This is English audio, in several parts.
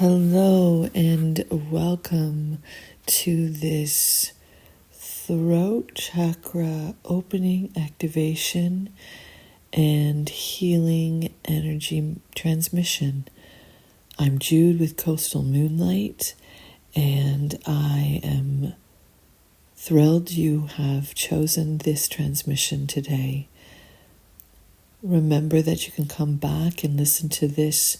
Hello and welcome to this throat chakra opening activation and healing energy transmission. I'm Jude with Coastal Moonlight, and I am thrilled you have chosen this transmission today. Remember that you can come back and listen to this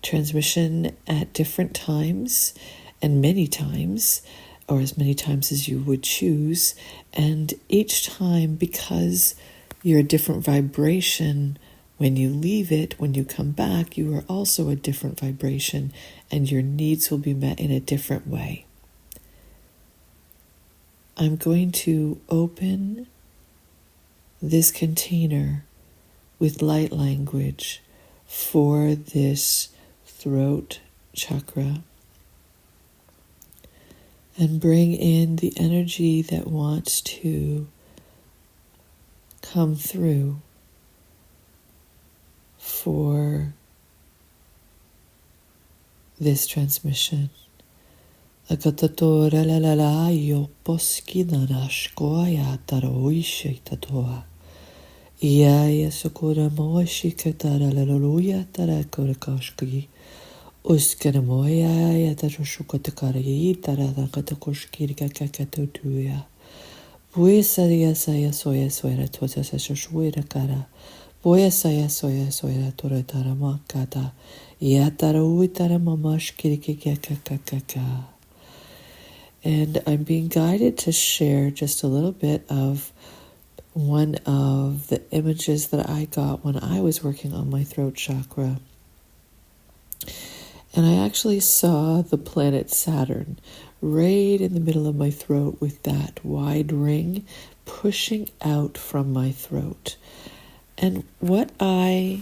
transmission at different times and many times, or as many times as you would choose, and each time, because you're a different vibration, when you leave it, when you come back, you are also a different vibration, and your needs will be met in a different way. I'm going to open this container with light language for this throat chakra and bring in the energy that wants to come through for this transmission. Agatatora la la la yo poskina na shkoya taroishi tatoa. Ia sokora moshi katara la luya tara korakoshki. Uskana moya ya taroshukotakari tara katakoshkirika kakatutuya. Buesaria saya soya soya tosa sashuera kara. Boya saya soya soya tora tara makata. Ya tara uitara mamashkirika kakakaka. And I'm being guided to share just a little bit of one of the images that I got when I was working on my throat chakra. And I actually saw the planet Saturn right in the middle of my throat with that wide ring pushing out from my throat. And what I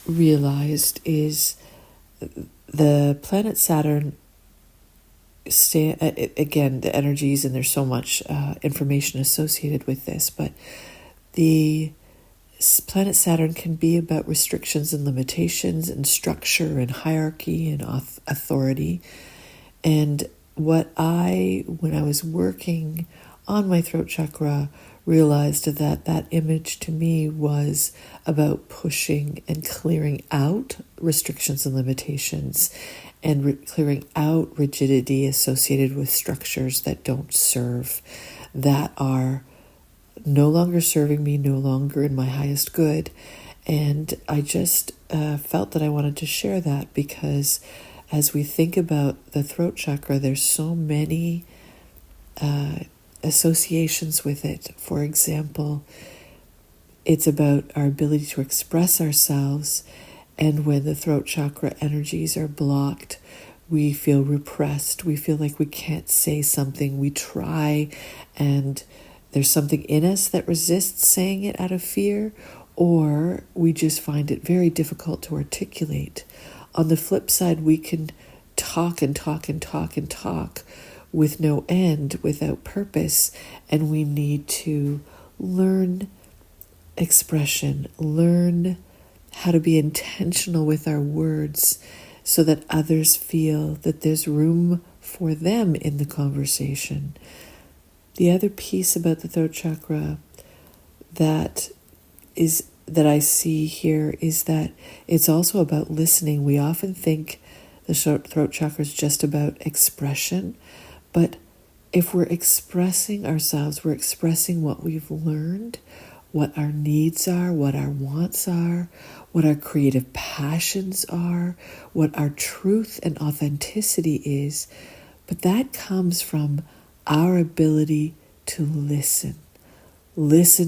realized is the planet Saturn, again, the energies, and there's so much information associated with this, but the planet Saturn can be about restrictions and limitations and structure and hierarchy and authority. And when I was working on my throat chakra, realized that image to me was about pushing and clearing out restrictions and limitations and clearing out rigidity associated with structures that don't serve, that are no longer serving me, no longer in my highest good. And I just felt that I wanted to share that because as we think about the throat chakra, there's so many associations with it. For example, it's about our ability to express ourselves, and when the throat chakra energies are blocked, we feel repressed. We feel like we can't say something. We try, and there's something in us that resists saying it out of fear, or we just find it very difficult to articulate. On the flip side, we can talk and talk and talk and talk with no end, without purpose, and we need to learn expression, learn how to be intentional with our words so that others feel that there's room for them in the conversation. The other piece about the throat chakra that I see here is that it's also about listening. We often think the throat chakra is just about expression, but if we're expressing ourselves, we're expressing what we've learned, what our needs are, what our wants are, what our creative passions are, what our truth and authenticity is. But that comes from our ability to listen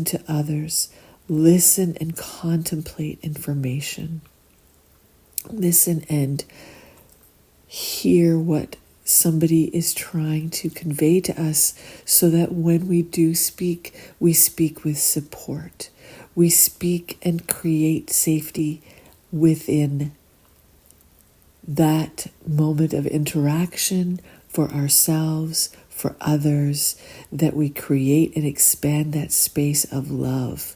to others, listen and contemplate information, listen and hear what somebody is trying to convey to us, so that when we do speak, we speak with support. We speak and create safety within that moment of interaction for ourselves, for others, that we create and expand that space of love.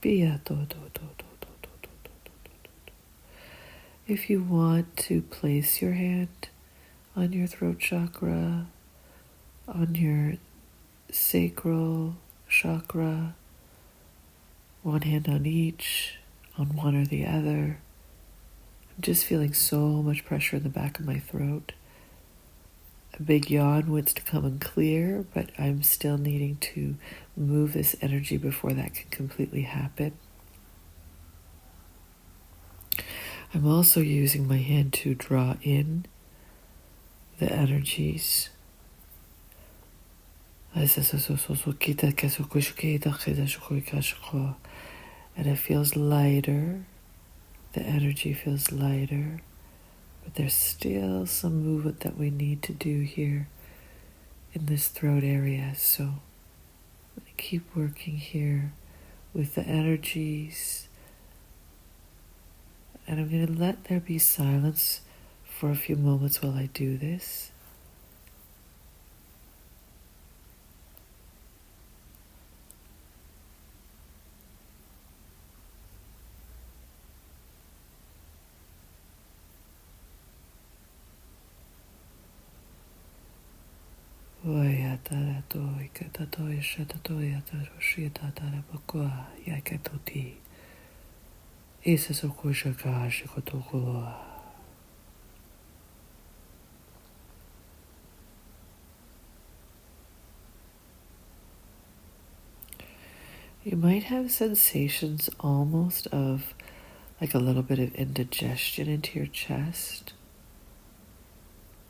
Pia to. If you want to place your hand on your throat chakra, on your sacral chakra, one hand on each, on one or the other. I'm just feeling so much pressure in the back of my throat. A big yawn wants to come and clear, but I'm still needing to move this energy before that can completely happen. I'm also using my hand to draw in the energies. And it feels lighter. The energy feels lighter. But there's still some movement that we need to do here in this throat area. So I'm going to keep working here with the energies. And I'm going to let there be silence for a few moments while I do this. You might have sensations almost of like a little bit of indigestion into your chest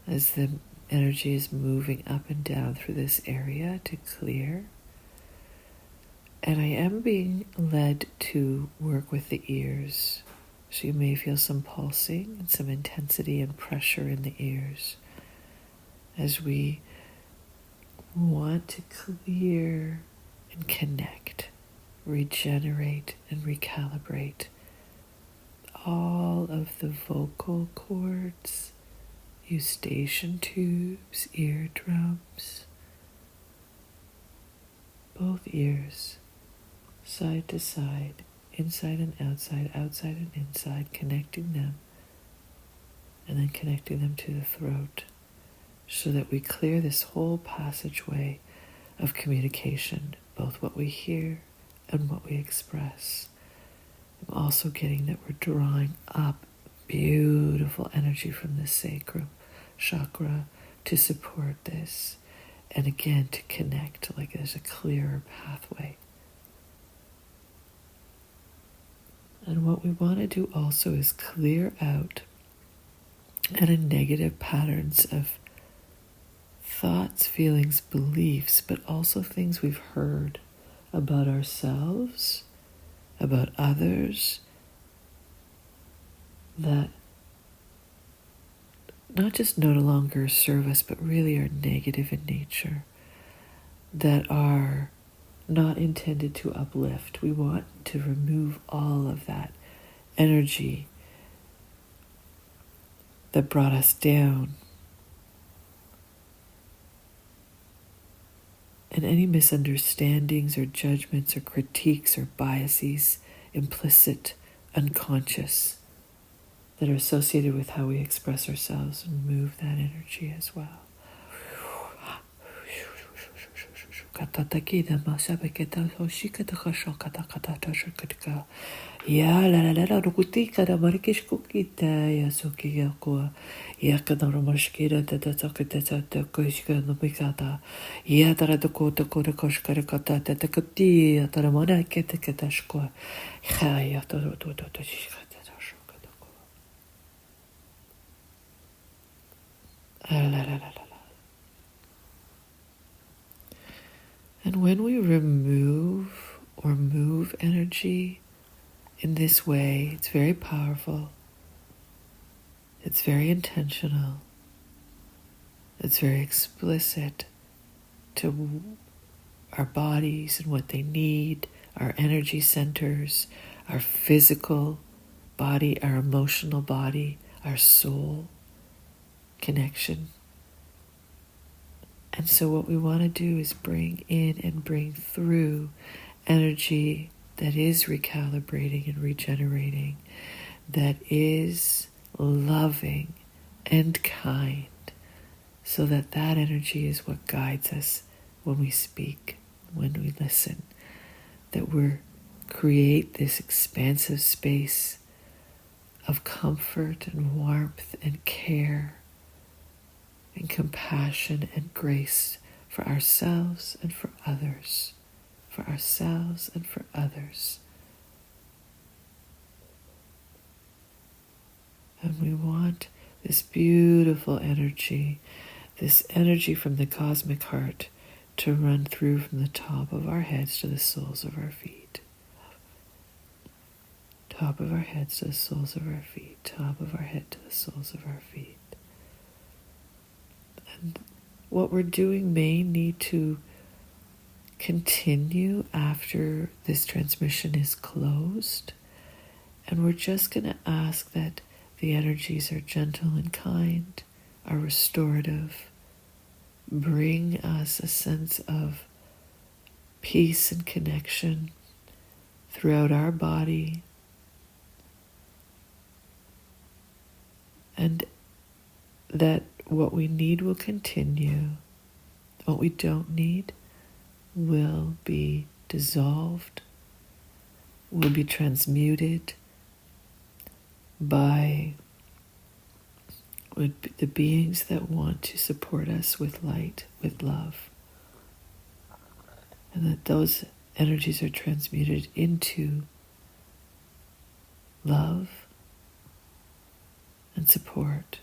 as the energy is moving up and down through this area to clear. And I am being led to work with the ears. So you may feel some pulsing and some intensity and pressure in the ears as we want to clear and connect, regenerate and recalibrate all of the vocal cords, eustachian tubes, eardrums, both ears, side to side, inside and outside, outside and inside, connecting them, and then connecting them to the throat so that we clear this whole passageway of communication, both what we hear and what we express. I'm also getting that we're drawing up beautiful energy from the sacral chakra to support this, and again to connect like there's a clearer pathway. And what we want to do also is clear out any negative patterns of thoughts, feelings, beliefs, but also things we've heard about ourselves, about others, that not just no longer serve us, but really are negative in nature, that are not intended to uplift. We want to remove all of that energy that brought us down. And any misunderstandings or judgments or critiques or biases, implicit, unconscious, that are associated with how we express ourselves, and move that energy as well. Ya la la la la rukutika da marikish kukita ya soki ko ya kada romashkira da da sakita da koshka no pikata ya tara da ko da ko da koshka kata da da kuti ya tara mana kete kete shko ha ya to shika da shko da ko la la la la. And when we remove or move energy in this way, it's very powerful, it's very intentional, it's very explicit to our bodies and what they need, our energy centers, our physical body, our emotional body, our soul connection. And so what we want to do is bring in and bring through energy that is recalibrating and regenerating, that is loving, and kind, so that that energy is what guides us when we speak, when we listen, that we create this expansive space of comfort and warmth and care and compassion and grace for ourselves and for others, for ourselves and for others. And we want this beautiful energy, this energy from the cosmic heart, to run through from the top of our heads to the soles of our feet. Top of our heads to the soles of our feet. Top of our head to the soles of our feet. And what we're doing may need to continue after this transmission is closed. And we're just going to ask that the energies are gentle and kind, are restorative, bring us a sense of peace and connection throughout our body, and that what we need will continue, what we don't need will be dissolved, will be transmuted by the beings that want to support us with light, with love, and that those energies are transmuted into love and support.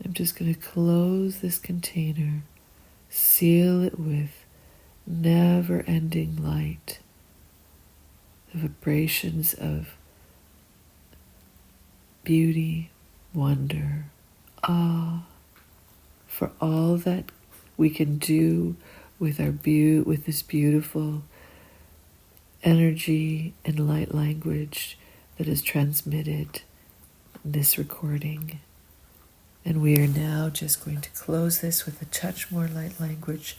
I'm just going to close this container, seal it with never-ending light, the vibrations of beauty, wonder, awe, for all that we can do with with this beautiful energy and light language that is transmitted in this recording. And we are now just going to close this with a touch more light language.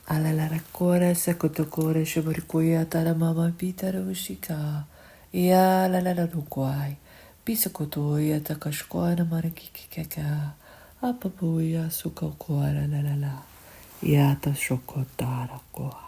Alalara kora sakotokora shabarikuya taramama pitara ushika. Ya la rukwai. Bisakotoya takashkwana marakikaka. Apapuya sukokwara la. Yata shokotara kwa.